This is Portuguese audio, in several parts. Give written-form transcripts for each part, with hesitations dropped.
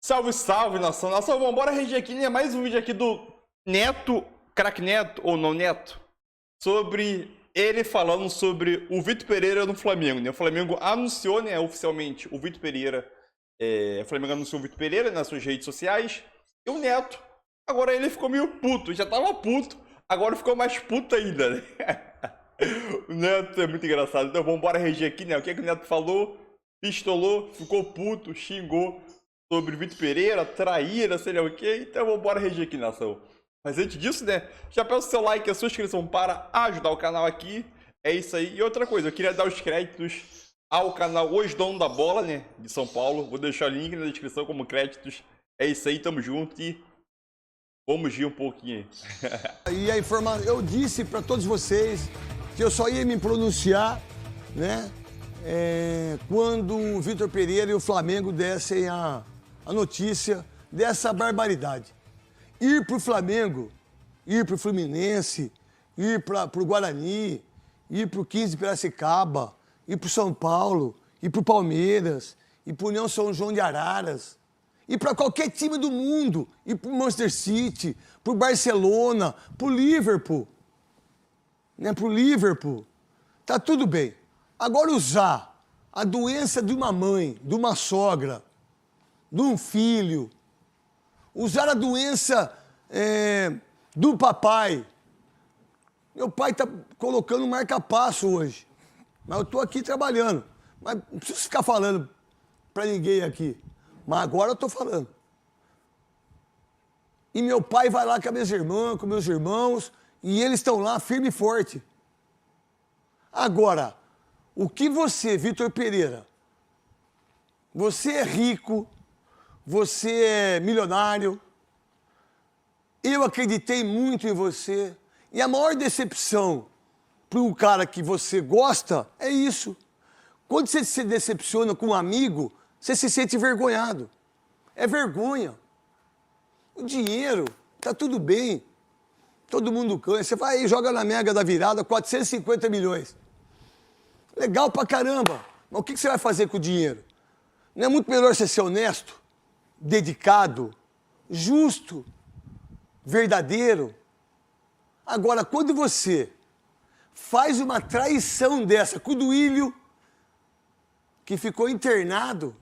Salve, salve, nação. Nação, vamos embora reagir aqui, né? Mais um vídeo aqui do Neto, craque Neto, ou não Neto, sobre ele falando sobre o Vitor Pereira no Flamengo, né? O Flamengo anunciou, né, oficialmente, o Vitor Pereira, o Flamengo anunciou o Vitor Pereira nas suas redes sociais, e o Neto, agora ele ficou meio puto, já tava puto, agora ficou mais puto ainda, né? O Neto é muito engraçado, então vamos embora reagir aqui, né? O que é que o Neto falou, pistolou, ficou puto, xingou sobre Vitor Pereira, traíra, sei lá o que, então vamos embora reagir aqui, nação. Mas antes disso, né, já peço o seu like e a sua inscrição para ajudar o canal aqui, é isso aí. E outra coisa, eu queria dar os créditos ao canal Os Donos da Bola, né, de São Paulo, vou deixar o link na descrição como créditos, é isso aí, tamo junto e vamos rir um pouquinho aí. E a informação, eu disse para todos vocês que eu só ia me pronunciar, né, quando o Vitor Pereira e o Flamengo dessem a notícia dessa barbaridade. Ir para o Flamengo, ir para o Fluminense, ir para o Guarani, ir para o 15 de Piracicaba, ir para o São Paulo, ir para o Palmeiras, ir para o União São João de Araras, ir para qualquer time do mundo, ir para o Manchester City, para o Barcelona, para o Liverpool, né, para o Liverpool, tá tudo bem. Agora usar a doença de uma mãe, de uma sogra, de um filho, usar a doença do papai. Meu pai está colocando marca-passo hoje, mas eu estou aqui trabalhando. Mas não preciso ficar falando para ninguém aqui, mas agora eu estou falando. E meu pai vai lá com as minhas irmãs, com meus irmãos, e eles estão lá firme e forte. Agora, o que você, Vitor Pereira, você é rico, você é milionário, eu acreditei muito em você, e a maior decepção para um cara que você gosta é isso. Quando você se decepciona com um amigo, você se sente envergonhado. É vergonha. O dinheiro, tá tudo bem, todo mundo ganha, você vai e joga na Mega da Virada 450 milhões. Legal pra caramba, mas o que você vai fazer com o dinheiro? Não é muito melhor você ser honesto? Dedicado, justo, verdadeiro. Agora, quando você faz uma traição dessa com o Duílio, que ficou internado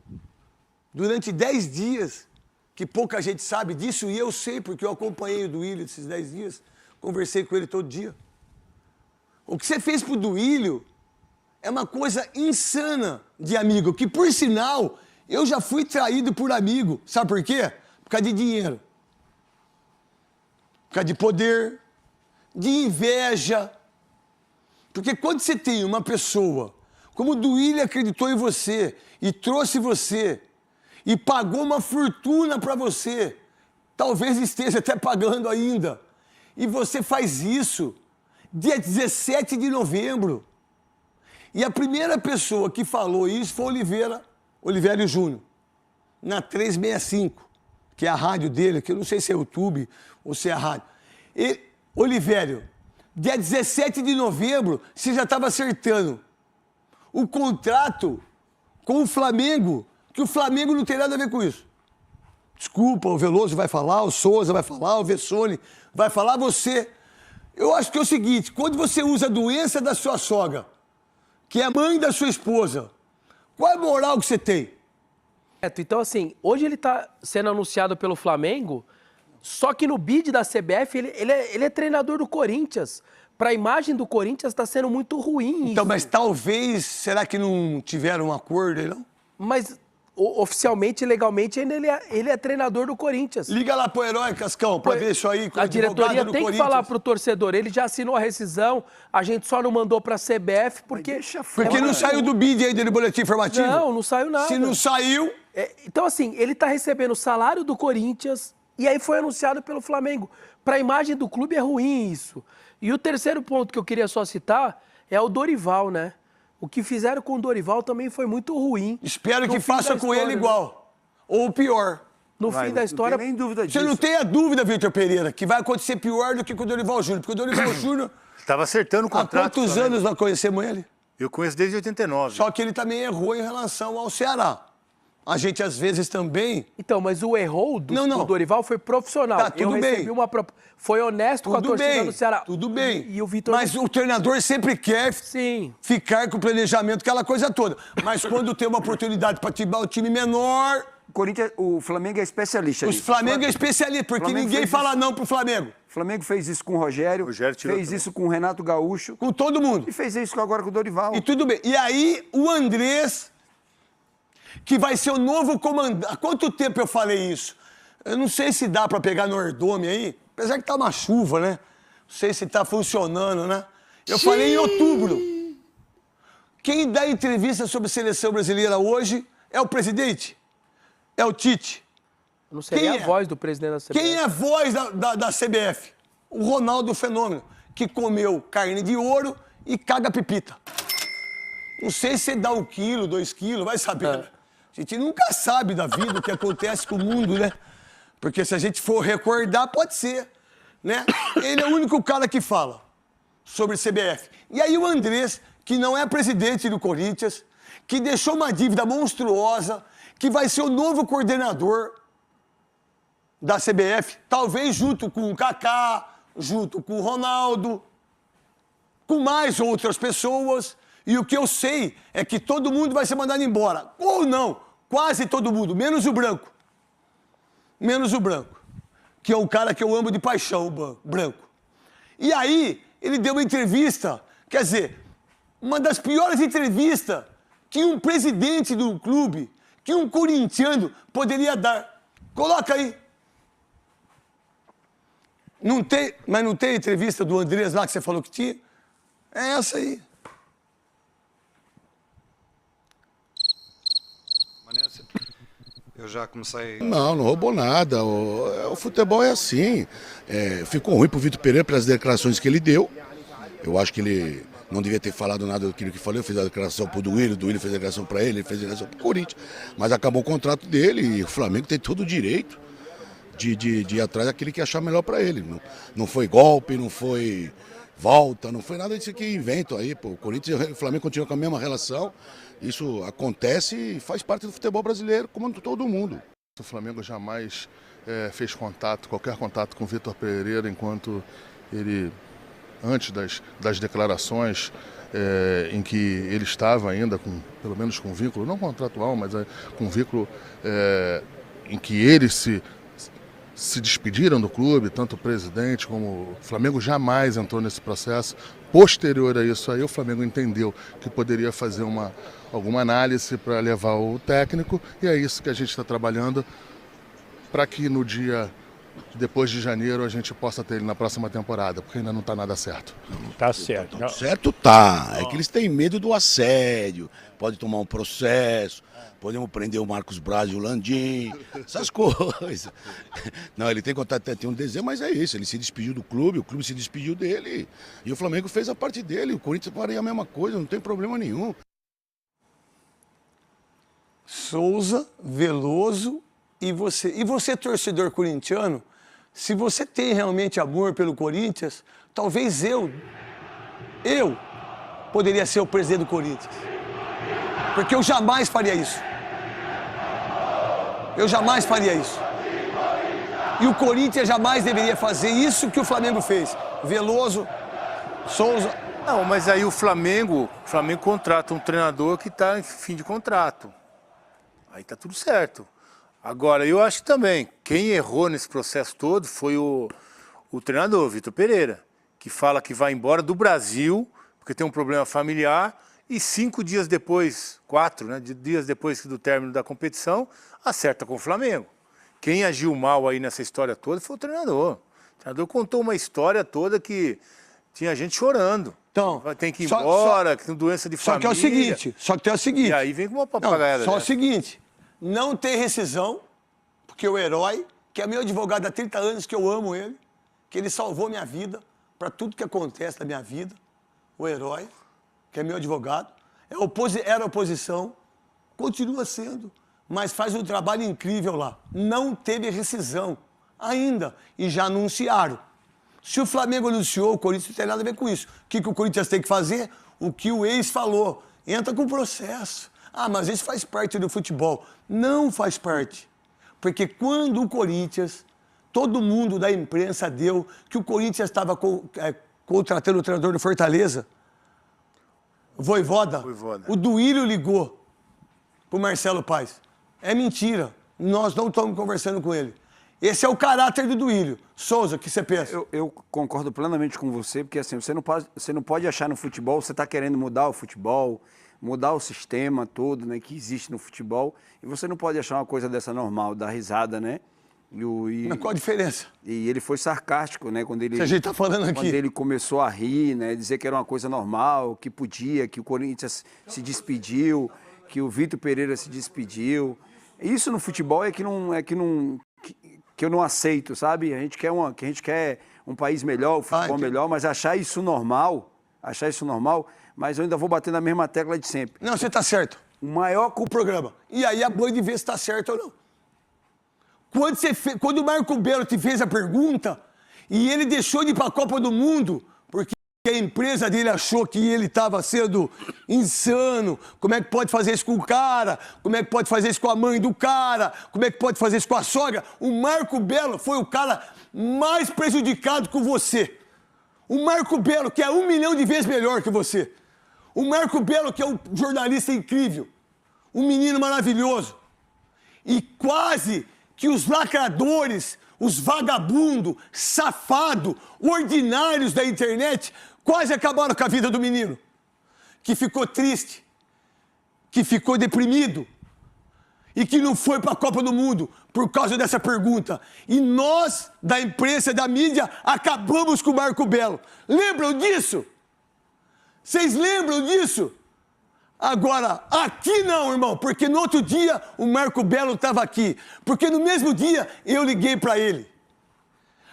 durante 10 dias, que pouca gente sabe disso, e eu sei, porque eu acompanhei o Duílio esses 10 dias, conversei com ele todo dia. O que você fez pro Duílio é uma coisa insana de amigo, que, por sinal, eu já fui traído por amigo. Sabe por quê? Por causa de dinheiro. Por causa de poder, de inveja. Porque quando você tem uma pessoa, como o Duílio acreditou em você, e trouxe você, e pagou uma fortuna para você, talvez esteja até pagando ainda, e você faz isso dia 17 de novembro. E a primeira pessoa que falou isso foi Olivério Júnior, na 365, que é a rádio dele, que eu não sei se é YouTube ou se é a rádio. E, Olivério, dia 17 de novembro, você já estava acertando o contrato com o Flamengo, que o Flamengo não tem nada a ver com isso. Desculpa, o Veloso vai falar, o Souza vai falar, o Vessone vai falar, você. Eu acho que é o seguinte, quando você usa a doença da sua sogra, que é a mãe da sua esposa, qual é a moral que você tem? Então, assim, hoje ele está sendo anunciado pelo Flamengo, só que no bid da CBF ele é treinador do Corinthians. Para a imagem do Corinthians está sendo muito ruim Então, isso. mas talvez, será que não tiveram um acordo aí, não? Mas oficialmente, legalmente, ele é treinador do Corinthians. Liga lá pro Herói, Cascão, para ver isso aí com o A advogado diretoria do tem que Corinthians. falar pro torcedor, ele já assinou a rescisão, a gente só não mandou pra CBF porque... Porque não saiu do bid aí dele, boletim informativo? Não saiu nada. Se não saiu... Então, assim, ele tá recebendo o salário do Corinthians e aí foi anunciado pelo Flamengo. Pra imagem do clube é ruim isso. E o terceiro ponto que eu queria só citar é o Dorival, né? O que fizeram com o Dorival também foi muito ruim. Espero que faça com ele igual. Ou pior. No fim da história... Não tem nem dúvida disso. Você não tem a dúvida, Vitor Pereira, que vai acontecer pior do que com o Dorival Júnior. Porque o Dorival Júnior... Estava acertando o Há contrato. quantos também. anos nós conhecemos ele? Eu conheço desde 89. Só que ele também errou em relação ao Ceará. A gente, às vezes, também... Então, mas o erro do Não. Dorival foi profissional. Tá, tudo bem. Foi honesto com a torcida do Ceará. Tudo bem. E o Vitor... Mas o treinador sempre quer ficar com o planejamento, aquela coisa toda. Mas quando tem uma oportunidade para tirar o time menor... O Flamengo é especialista. O Flamengo é especialista, porque Flamengo ninguém fala não pro Flamengo. O Flamengo fez isso com o Rogério, fez isso com o Renato Gaúcho. Com todo mundo. E fez isso agora com o Dorival. E tudo bem. E aí, o Andrés, que vai ser o novo comandante... Há quanto tempo eu falei isso? Eu não sei se dá para pegar no Erdome aí, apesar que tá uma chuva, né? Não sei se tá funcionando, né? Eu falei em outubro. Quem dá entrevista sobre seleção brasileira hoje é o presidente. É o Tite. Eu não sei nem a voz do presidente da CBF. Quem é a voz da CBF? O Ronaldo Fenômeno, que comeu carne de ouro e caga pipita. Não sei se dá 1 quilo, 2 quilos, vai saber. Né? A gente nunca sabe da vida o que acontece com o mundo, né? Porque se a gente for recordar, pode ser, né? Ele é o único cara que fala sobre CBF. E aí o Andrés, que não é presidente do Corinthians, que deixou uma dívida monstruosa, que vai ser o novo coordenador da CBF, talvez junto com o Kaká, junto com o Ronaldo, com mais outras pessoas. E o que eu sei é que todo mundo vai ser mandado embora. Ou não, quase todo mundo, menos o Branco. Menos o Branco, que é um cara que eu amo de paixão, o Branco. E aí, ele deu uma entrevista, quer dizer, uma das piores entrevistas que um presidente de um clube, que um corintiano poderia dar. Coloca aí. Não tem, mas não tem a entrevista do Andrés lá que você falou que tinha? É essa aí. Eu já comecei... Não roubou nada. O futebol é assim. Ficou ruim pro Vitor Pereira pelas declarações que ele deu. Eu acho que ele não devia ter falado nada daquilo que falou. Eu fiz a declaração pro Duílio fez a declaração para ele fez a declaração pro Corinthians. Mas acabou o contrato dele e o Flamengo tem todo o direito de ir atrás daquele que achar melhor para ele. Não foi golpe, não foi volta, não foi nada disso que inventam aí. Pô. O Corinthians e o Flamengo continuam com a mesma relação. Isso acontece e faz parte do futebol brasileiro, como todo mundo. O Flamengo jamais fez qualquer contato com o Vitor Pereira, enquanto ele, antes das declarações em que ele estava ainda, pelo menos com vínculo, não contratual, mas com vínculo em que eles se despediram do clube, tanto o presidente como o Flamengo jamais entrou nesse processo. Posterior a isso aí, o Flamengo entendeu que poderia fazer alguma análise para levar o técnico, e é isso que a gente está trabalhando para que no dia depois de janeiro a gente possa ter ele na próxima temporada, porque ainda não está nada certo. Tá certo. Tá certo tá. É que eles têm medo do assédio, pode tomar um processo, podemos prender o Marcos Braz e o Landim, essas coisas. Não, ele tem contato até um desenho, mas é isso, ele se despediu do clube, o clube se despediu dele, e o Flamengo fez a parte dele, o Corinthians faria a mesma coisa, não tem problema nenhum. Souza, Veloso e você. E você, torcedor corintiano, se você tem realmente amor pelo Corinthians, talvez eu poderia ser o presidente do Corinthians. Porque eu jamais faria isso. Eu jamais faria isso. E o Corinthians jamais deveria fazer isso que o Flamengo fez. Veloso, Souza. Não, mas aí o Flamengo contrata um treinador que está em fim de contrato. Aí tá tudo certo. Agora, eu acho que também, quem errou nesse processo todo foi o treinador, Vitor Pereira, que fala que vai embora do Brasil, porque tem um problema familiar, e 5 dias depois, 4 dias depois do término da competição, acerta com o Flamengo. Quem agiu mal aí nessa história toda foi o treinador. O treinador contou uma história toda que tinha gente chorando. Então, tem que ir embora, que tem doença de família. Só que tem o seguinte. E aí vem com uma papagaiada. Só o seguinte, não tem rescisão, porque o Herói, que é meu advogado há 30 anos, que eu amo ele, que ele salvou minha vida, para tudo que acontece na minha vida, o Herói, que é meu advogado, era oposição, continua sendo, mas faz um trabalho incrível lá. Não teve rescisão ainda, e já anunciaram. Se o Flamengo anunciou, o Corinthians não tem nada a ver com isso. O que o Corinthians tem que fazer? O que o ex falou. Entra com o processo. Ah, mas isso faz parte do futebol. Não faz parte. Porque quando o Corinthians, todo mundo da imprensa deu que o Corinthians estava contratando o treinador do Fortaleza, Vojvoda. O Duílio ligou pro Marcelo Paes. É mentira. Nós não estamos conversando com ele. Esse é o caráter do Duílio. Souza, o que você pensa? Eu concordo plenamente com você, porque assim, você não pode achar no futebol, você está querendo mudar o futebol, mudar o sistema todo, né, que existe no futebol, e você não pode achar uma coisa dessa normal, dar risada, né? Mas qual a diferença? E ele foi sarcástico, né? Quando ele, que a gente tá falando aqui. Quando ele começou a rir, né? Dizer que era uma coisa normal, que podia, que o Corinthians se despediu, que o Vitor Pereira se despediu. Isso no futebol que eu não aceito, sabe? A gente quer um país melhor, um futebol melhor, mas achar isso normal, mas eu ainda vou bater na mesma tecla de sempre. Não, você tá certo. O maior o programa. E aí a Band vê se tá certo ou não. Quando o Marco Belo te fez a pergunta e ele deixou de ir para a Copa do Mundo porque a empresa dele achou que ele estava sendo insano, como é que pode fazer isso com o cara, como é que pode fazer isso com a mãe do cara, como é que pode fazer isso com a sogra, o Marco Belo foi o cara mais prejudicado que você. O Marco Belo, que é 1 milhão de vezes melhor que você. O Marco Belo, que é um jornalista incrível, um menino maravilhoso. E quase que os lacradores, os vagabundos, safados, ordinários da internet quase acabaram com a vida do menino. Que ficou triste, que ficou deprimido e que não foi para a Copa do Mundo por causa dessa pergunta. E nós, da imprensa, da mídia, acabamos com o Marco Belo. Lembram disso? Vocês lembram disso? Agora, aqui não, irmão, porque no outro dia o Marco Belo estava aqui. Porque no mesmo dia eu liguei para ele.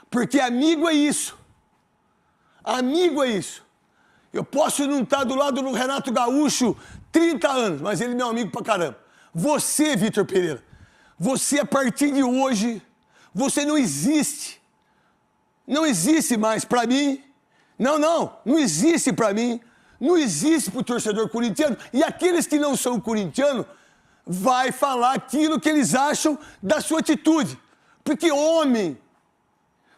Porque amigo é isso. Amigo é isso. Eu posso não estar do lado do Renato Gaúcho 30 anos, mas ele é meu amigo pra caramba. Você, Vitor Pereira, você a partir de hoje, você não existe. Não existe mais para mim. Não existe para mim. Não existe para o torcedor corintiano. E aqueles que não são corintianos vai falar aquilo que eles acham da sua atitude. Porque homem,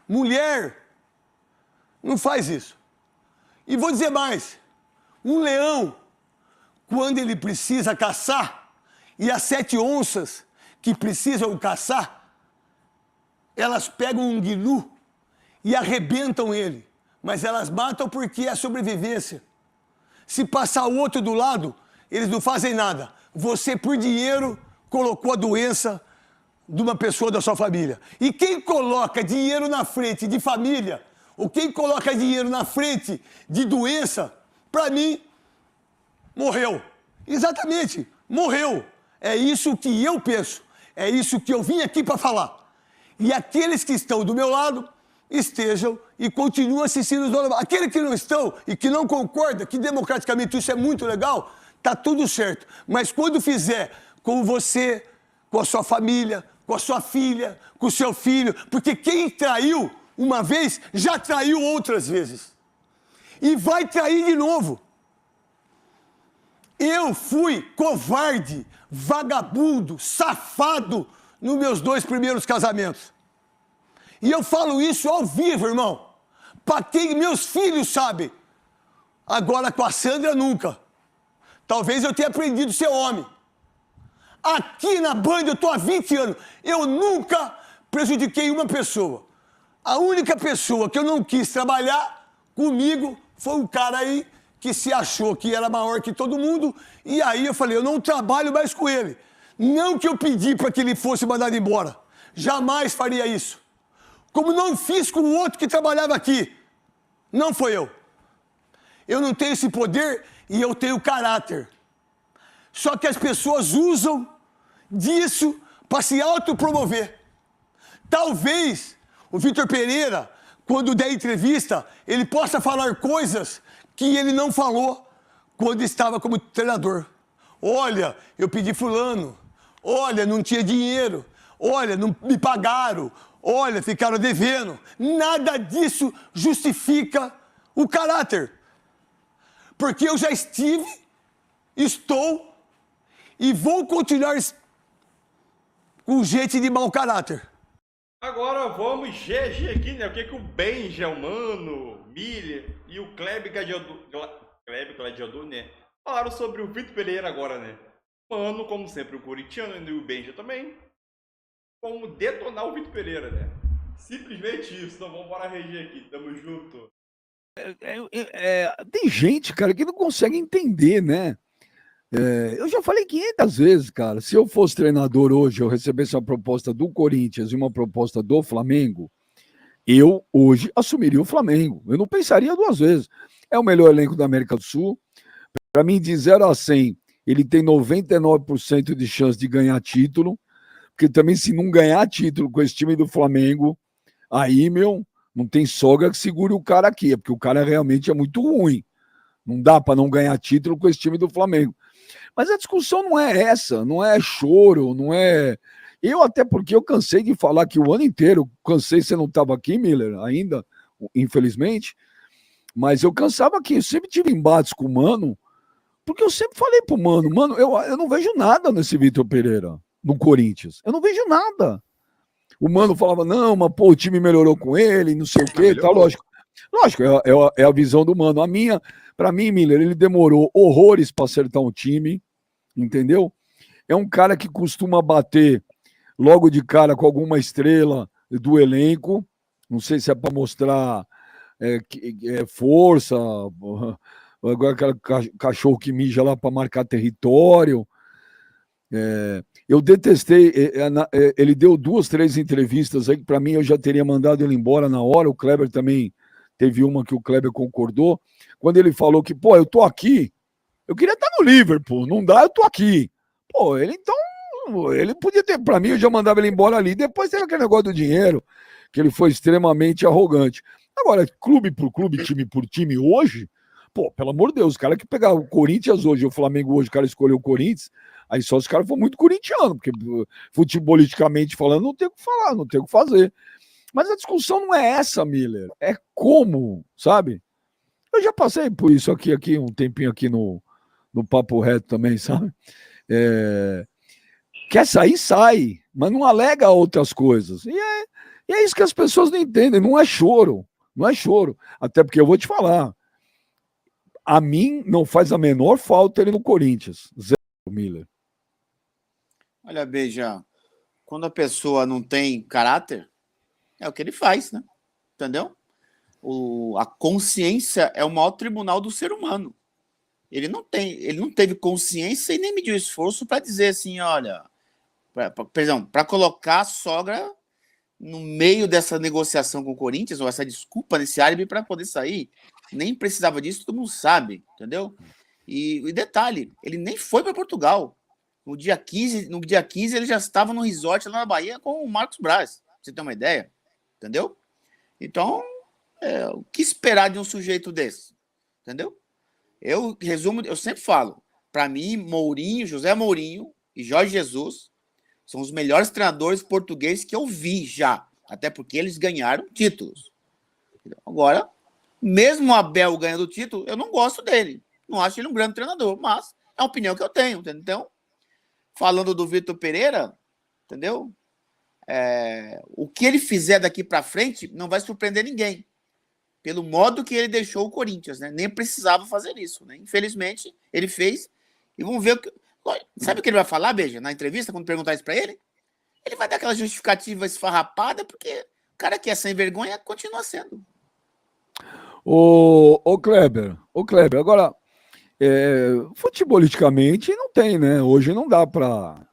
mulher, não faz isso. E vou dizer mais. Um leão, quando ele precisa caçar, e as 7 onças que precisam caçar, elas pegam um gnu e arrebentam ele. Mas elas matam porque é sobrevivência. Se passar outro do lado, eles não fazem nada. Você, por dinheiro, colocou a doença de uma pessoa da sua família. E quem coloca dinheiro na frente de família, ou quem coloca dinheiro na frente de doença, para mim, morreu. Exatamente, morreu. É isso que eu penso. É isso que eu vim aqui para falar. E aqueles que estão do meu lado, estejam e continuem assistindo os donos. Aqueles que não estão e que não concordam que democraticamente isso é muito legal, tá tudo certo. Mas quando fizer com você, com a sua família, com a sua filha, com o seu filho, porque quem traiu uma vez já traiu outras vezes. E vai trair de novo. Eu fui covarde, vagabundo, safado nos meus 2 primeiros casamentos. E eu falo isso ao vivo, irmão. Para quem meus filhos sabem. Agora com a Sandra, nunca. Talvez eu tenha aprendido a ser homem. Aqui na Band eu estou há 20 anos. Eu nunca prejudiquei uma pessoa. A única pessoa que eu não quis trabalhar comigo foi um cara aí que se achou que era maior que todo mundo. E aí eu falei, eu não trabalho mais com ele. Não que eu pedi para que ele fosse mandado embora. Jamais faria isso. Como não fiz com o outro que trabalhava aqui. Não foi eu. Eu não tenho esse poder e eu tenho caráter. Só que as pessoas usam disso para se autopromover. Talvez o Vitor Pereira, quando der entrevista, ele possa falar coisas que ele não falou quando estava como treinador. Olha, eu pedi fulano. Olha, não tinha dinheiro. Olha, não me pagaram. Olha, ficaram devendo. Nada disso justifica o caráter. Porque eu já estou e vou continuar com gente de mau caráter. Agora vamos GG aqui, né? O que que o Benja, o Mano, Miller e o Kleber Gladiador, né? Falaram sobre o Vitor Pereira agora, né? Mano, como sempre, o corintiano e o Benja também. Como detonar o Vitor Pereira, né? Simplesmente isso. Então vamos embora reger aqui. Tamo junto. Tem gente, cara, que não consegue entender, né? Eu já falei 500 vezes, cara. Se eu fosse treinador hoje, eu recebesse uma proposta do Corinthians e uma proposta do Flamengo, eu hoje assumiria o Flamengo. Eu não pensaria duas vezes. É o melhor elenco da América do Sul. Para mim, de 0 a 100, ele tem 99% de chance de ganhar título. Porque também, se não ganhar título com esse time do Flamengo, aí, meu, não tem sogra que segure o cara aqui. É porque o cara realmente é muito ruim. Não dá para não ganhar título com esse time do Flamengo. Mas a discussão não é essa, não é choro, não é... Eu até porque eu cansei de falar que o ano inteiro, cansei, você não estava aqui, Miller, ainda, infelizmente, mas eu cansava aqui, eu sempre tive embates com o Mano, porque eu sempre falei pro Mano, eu não vejo nada nesse Vitor Pereira, no Corinthians, eu não vejo nada. O Mano falava, não, mas pô, o time melhorou com ele, não sei o quê, tá, lógico, é a visão do Mano. A minha, para mim, Miller, ele demorou horrores para acertar um time, entendeu? É um cara que costuma bater logo de cara com alguma estrela do elenco, não sei se é para mostrar força, agora aquele cachorro que mija lá para marcar território. Eu detestei, ele deu 2, 3 entrevistas aí que para mim eu já teria mandado ele embora na hora. O Kleber também teve uma que o Kleber concordou, quando ele falou que, pô, eu tô aqui, eu queria estar no Liverpool, não dá, eu tô aqui. Pô, ele podia ter, para mim eu já mandava ele embora ali. Depois teve aquele negócio do dinheiro, que ele foi extremamente arrogante. Agora, clube por clube, time por time hoje, pô, pelo amor de Deus, o cara que pegar o Corinthians hoje, o Flamengo hoje, o cara escolheu o Corinthians, aí só os caras foram muito corintianos, porque futebolisticamente falando, não tem o que falar, não tem o que fazer. Mas a discussão não é essa, Miller, é como, sabe? Eu já passei por isso aqui um tempinho aqui no Papo Reto também, sabe? Quer sair, sai, mas não alega outras coisas. E é isso que as pessoas não entendem, não é choro, não é choro. Até porque eu vou te falar, a mim não faz a menor falta ele no Corinthians, Zé Miller. Olha, Beija, quando a pessoa não tem caráter, é o que ele faz, né? Entendeu? A consciência é o maior tribunal do ser humano. Ele não teve consciência e nem mediu esforço para dizer assim, olha, para colocar a sogra no meio dessa negociação com o Corinthians, ou essa desculpa nesse álibi para poder sair. Nem precisava disso, todo mundo sabe, entendeu? E detalhe, ele nem foi para Portugal. No dia 15 ele já estava no resort lá na Bahia com o Marcos Braz, pra você ter uma ideia, entendeu? Então, o que esperar de um sujeito desse? Entendeu? Eu sempre falo, para mim, José Mourinho e Jorge Jesus são os melhores treinadores portugueses que eu vi já, até porque eles ganharam títulos. Agora, mesmo o Abel ganhando o título, eu não gosto dele. Não acho ele um grande treinador, mas é a opinião que eu tenho, entendeu? Então, falando do Vitor Pereira, entendeu? O que ele fizer daqui para frente não vai surpreender ninguém. Pelo modo que ele deixou o Corinthians, né? Nem precisava fazer isso, né? Infelizmente, ele fez. E vamos ver o que... Sabe o que ele vai falar, Beija, na entrevista, quando perguntar isso para ele? Ele vai dar aquela justificativa esfarrapada, porque o cara que é sem vergonha continua sendo. Ô Kleber, agora, futebolisticamente não tem, né? Hoje não dá para...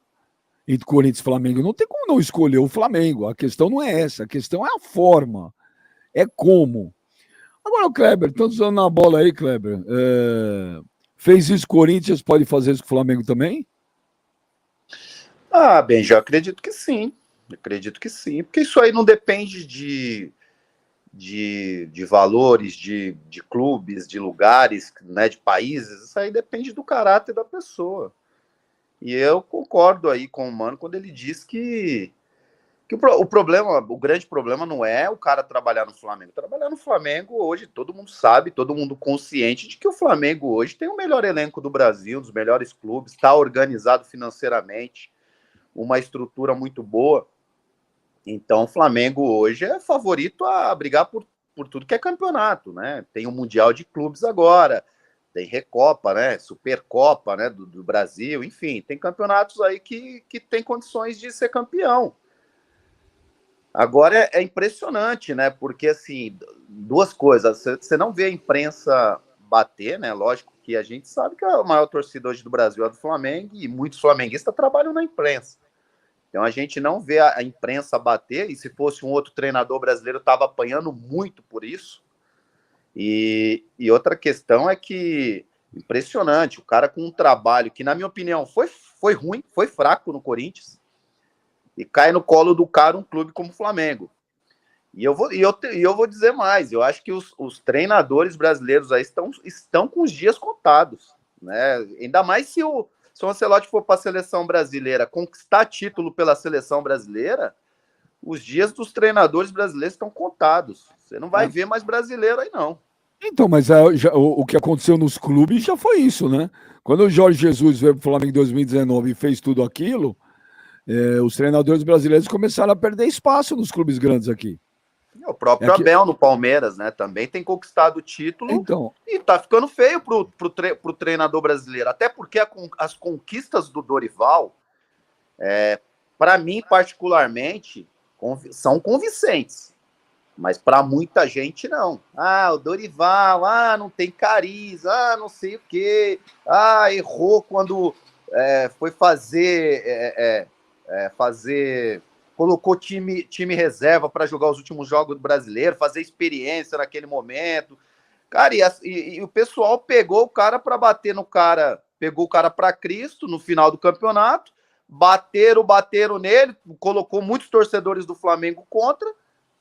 Entre Corinthians e Flamengo, não tem como não escolher o Flamengo. A questão não é essa, a questão é a forma. É como. Agora o Kleber, estão usando na bola aí, Kleber. Fez isso Corinthians, pode fazer isso com o Flamengo também? Bem, já acredito que sim. Acredito que sim. Porque isso aí não depende de valores, de clubes, de lugares, né, de países. Isso aí depende do caráter da pessoa. E eu concordo aí com o Mano quando ele diz que Que o grande problema não é o cara trabalhar no Flamengo. Trabalhar no Flamengo hoje, todo mundo sabe, todo mundo consciente de que o Flamengo hoje tem o melhor elenco do Brasil, um dos melhores clubes, está organizado financeiramente, uma estrutura muito boa. Então, o Flamengo hoje é favorito a brigar por tudo que é campeonato, né? Tem o Mundial de Clubes agora, tem Recopa, né? Supercopa, né? Do Brasil, enfim, tem campeonatos aí que tem condições de ser campeão. Agora é impressionante, né? Porque, assim, duas coisas. Você não vê a imprensa bater, né? Lógico que a gente sabe que a maior torcida hoje do Brasil é do Flamengo e muitos flamenguistas trabalham na imprensa. Então a gente não vê a imprensa bater, e se fosse um outro treinador brasileiro, estava apanhando muito por isso. E outra questão é que, impressionante, o cara com um trabalho que, na minha opinião, foi ruim, foi fraco no Corinthians, e cai no colo do cara um clube como o Flamengo. E eu vou dizer mais, eu acho que os treinadores brasileiros aí estão com os dias contados, né? Ainda mais se o Ancelotti for para a seleção brasileira, conquistar título pela seleção brasileira, os dias dos treinadores brasileiros estão contados. Você não vai ver mais brasileiro aí, não. Então, mas o que aconteceu nos clubes já foi isso, né? Quando o Jorge Jesus veio para o Flamengo em 2019 e fez tudo aquilo, os treinadores brasileiros começaram a perder espaço nos clubes grandes aqui. O próprio Abel no Palmeiras, né? Também tem conquistado o título, então, e tá ficando feio pro treinador brasileiro. Até porque as conquistas do Dorival, para mim particularmente, são convincentes. Mas para muita gente não. O Dorival, não tem carisma, não sei o quê. Errou quando foi fazer colocou time reserva para jogar os últimos jogos do Brasileiro, fazer experiência naquele momento. Cara, e o pessoal pegou o cara para bater no cara, pegou o cara para Cristo no final do campeonato, bateram nele, colocou muitos torcedores do Flamengo contra,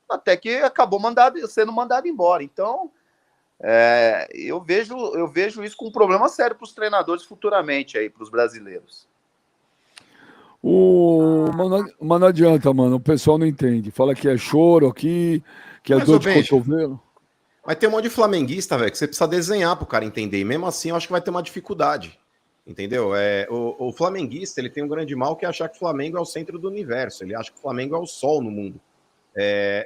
até que acabou sendo mandado embora. Então, eu vejo isso com um problema sério para os treinadores futuramente aí, para os brasileiros. Mas não adianta, mano. O pessoal não entende. Fala que é choro aqui, que é dor de cotovelo. Mas tem um monte de flamenguista, velho, que você precisa desenhar pro cara entender. E mesmo assim, eu acho que vai ter uma dificuldade. Entendeu? O flamenguista, ele tem um grande mal que é achar que o Flamengo é o centro do universo. Ele acha que o Flamengo é o sol no mundo.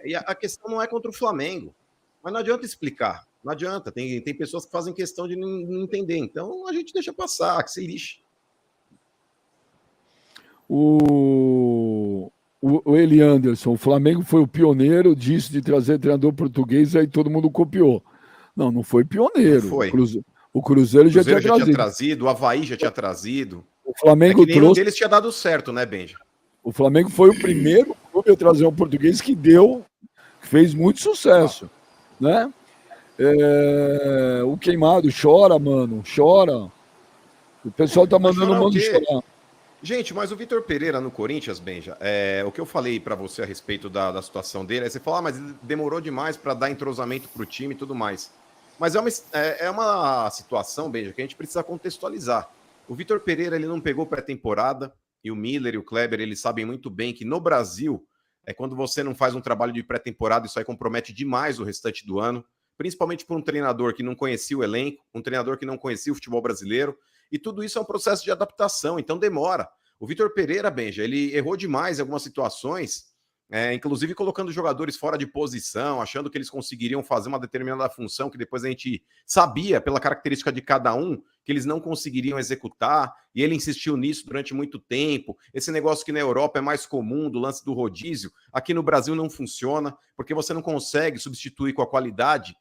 E a questão não é contra o Flamengo. Mas não adianta explicar. Não adianta. Tem pessoas que fazem questão de não entender. Então, a gente deixa passar, que se lixe. O Eli Anderson, o Flamengo foi o pioneiro disso de trazer treinador português, aí todo mundo copiou. Não foi pioneiro. Foi. O Cruzeiro já tinha trazido. O Avaí já tinha trazido. O Flamengo nenhum deles tinha dado certo, né, Benja? O Flamengo foi o primeiro clube a trazer um português que fez muito sucesso, né? O Queimado chora, mano, chora. O pessoal tá mandando o mano chorar. Gente, mas o Vitor Pereira no Corinthians, Benja, o que eu falei para você a respeito da situação dele, aí você fala, mas ele demorou demais para dar entrosamento pro time e tudo mais. Mas é uma situação, Benja, que a gente precisa contextualizar. O Vitor Pereira, ele não pegou pré-temporada, e o Miller e o Kleber, eles sabem muito bem que no Brasil, quando você não faz um trabalho de pré-temporada, isso aí compromete demais o restante do ano, principalmente por um treinador que não conhecia o elenco, um treinador que não conhecia o futebol brasileiro, e tudo isso é um processo de adaptação, então demora. O Vitor Pereira, Benja, ele errou demais em algumas situações, inclusive colocando jogadores fora de posição, achando que eles conseguiriam fazer uma determinada função que depois a gente sabia, pela característica de cada um, que eles não conseguiriam executar, e ele insistiu nisso durante muito tempo. Esse negócio que na Europa é mais comum, do lance do rodízio, aqui no Brasil não funciona, porque você não consegue substituir com a qualidade,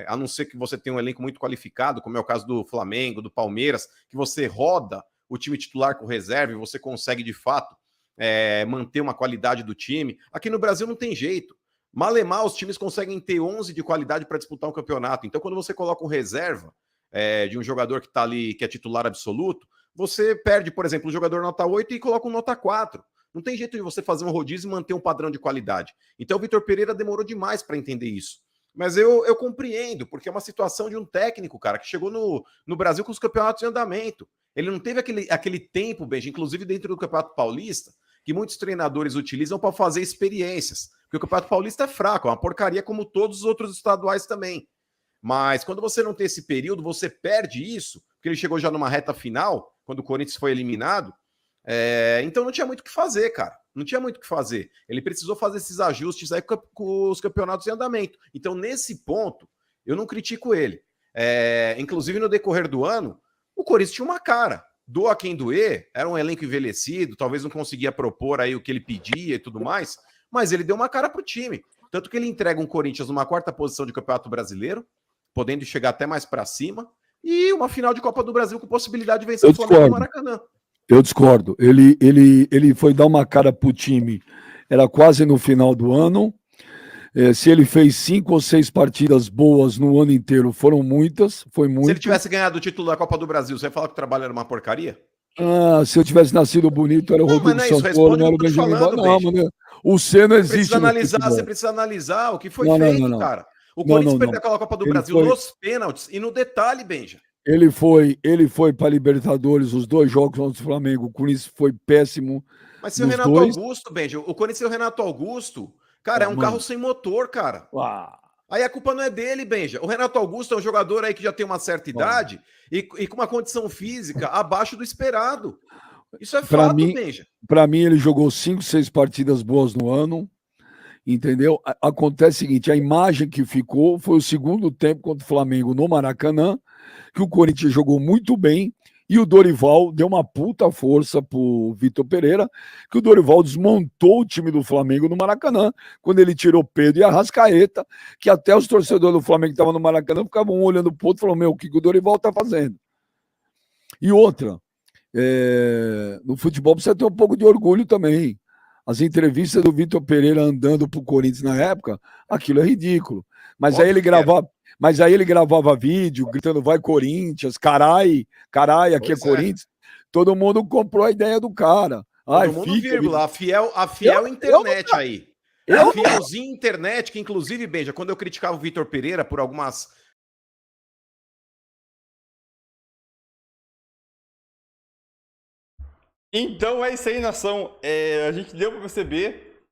a não ser que você tenha um elenco muito qualificado, como é o caso do Flamengo, do Palmeiras, que você roda o time titular com reserva e você consegue, de fato, manter uma qualidade do time. Aqui no Brasil não tem jeito. Malemar, os times conseguem ter 11 de qualidade para disputar um campeonato. Então, quando você coloca um reserva de um jogador que está ali, que é titular absoluto, você perde, por exemplo, um jogador nota 8 e coloca um nota 4. Não tem jeito de você fazer um rodízio e manter um padrão de qualidade. Então, o Vitor Pereira demorou demais para entender isso. Mas eu compreendo, porque é uma situação de um técnico, cara, que chegou no Brasil com os campeonatos em andamento. Ele não teve aquele tempo, Benji, inclusive dentro do Campeonato Paulista, que muitos treinadores utilizam para fazer experiências. Porque o Campeonato Paulista é fraco, é uma porcaria como todos os outros estaduais também. Mas quando você não tem esse período, você perde isso, porque ele chegou já numa reta final, quando o Corinthians foi eliminado. Então não tinha muito o que fazer, cara. Não tinha muito o que fazer. Ele precisou fazer esses ajustes aí com os campeonatos em andamento. Então, nesse ponto, eu não critico ele. Inclusive, no decorrer do ano, o Corinthians tinha uma cara. Doa quem doer, era um elenco envelhecido, talvez não conseguia propor aí o que ele pedia e tudo mais, mas ele deu uma cara pro time. Tanto que ele entrega um Corinthians numa 4ª posição de Campeonato Brasileiro, podendo chegar até mais para cima, e uma final de Copa do Brasil com possibilidade de vencer o Flamengo no Maracanã. Eu discordo. Ele foi dar uma cara pro time, era quase no final do ano. Se ele fez 5 ou 6 partidas boas no ano inteiro, foram muitas, foi muito. Se ele tivesse ganhado o título da Copa do Brasil, você ia falar que o trabalho era uma porcaria? Se eu tivesse nascido bonito, era o Rodrigo Santoro, não era o Benjamin Batista. Não, mano, o C não existe. Você precisa analisar o que foi feito, cara. O Corinthians perdeu aquela Copa do Brasil nos pênaltis e no detalhe, Benja. Ele foi para Libertadores, os 2 jogos contra o Flamengo, o Corinthians foi péssimo. Mas se o Renato Augusto, Benja, o Corinthians e o Renato Augusto, cara, é um carro sem motor, cara. Aí a culpa não é dele, Benja. O Renato Augusto é um jogador aí que já tem uma certa idade e com uma condição física abaixo do esperado. Isso é fato, Benja. Para mim, ele jogou 5, 6 partidas boas no ano. Entendeu? Acontece o seguinte, a imagem que ficou foi o segundo tempo contra o Flamengo no Maracanã, que o Corinthians jogou muito bem e o Dorival deu uma puta força pro Vitor Pereira, que o Dorival desmontou o time do Flamengo no Maracanã, quando ele tirou Pedro e Arrascaeta, que até os torcedores do Flamengo que estavam no Maracanã ficavam um olhando pro outro e falaram, o que o Dorival tá fazendo? E outra, no futebol precisa ter um pouco de orgulho também. As entrevistas do Vitor Pereira andando pro Corinthians na época, aquilo é ridículo. Mas aí ele gravava vídeo, gritando, vai Corinthians, carai, aqui é Corinthians. Todo mundo comprou a ideia do cara. Todo mundo, vírgula, a fiel internet aí. A fielzinha internet, que inclusive, Benja, quando eu criticava o Vitor Pereira por algumas... Então é isso aí, nação. A gente deu para perceber,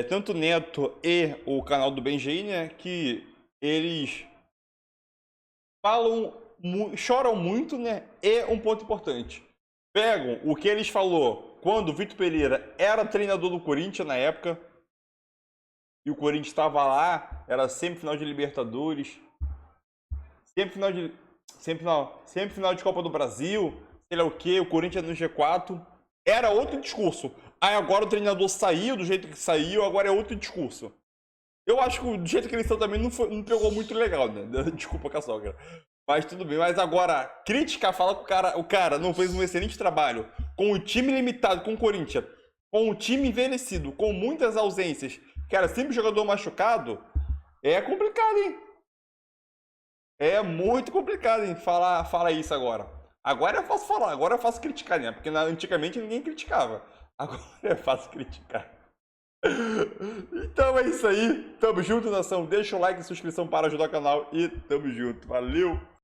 tanto o Neto e o canal do Benjamin, né, que eles choram muito, né? E um ponto importante. Pegam o que eles falou quando o Vitor Pereira era treinador do Corinthians na época, e o Corinthians estava lá, era semifinal de Libertadores, semifinal de Copa do Brasil, sei lá o que, o Corinthians no G4, era outro discurso. Aí agora o treinador saiu do jeito que saiu, agora é outro discurso. Eu acho que do jeito que eles estão também não pegou muito legal, né? Desculpa com a sogra. Mas tudo bem. Mas agora, falar que o cara não fez um excelente trabalho com o time limitado, com o Corinthians, com o time envelhecido, com muitas ausências, que era sempre jogador machucado, é complicado, hein? É muito complicado, hein? Falar isso agora. Agora é fácil falar, agora é fácil criticar, né? Porque antigamente ninguém criticava. Agora é fácil criticar. Então é isso aí. Tamo junto, nação. Deixa o like e inscrição para ajudar o canal. E tamo junto. Valeu!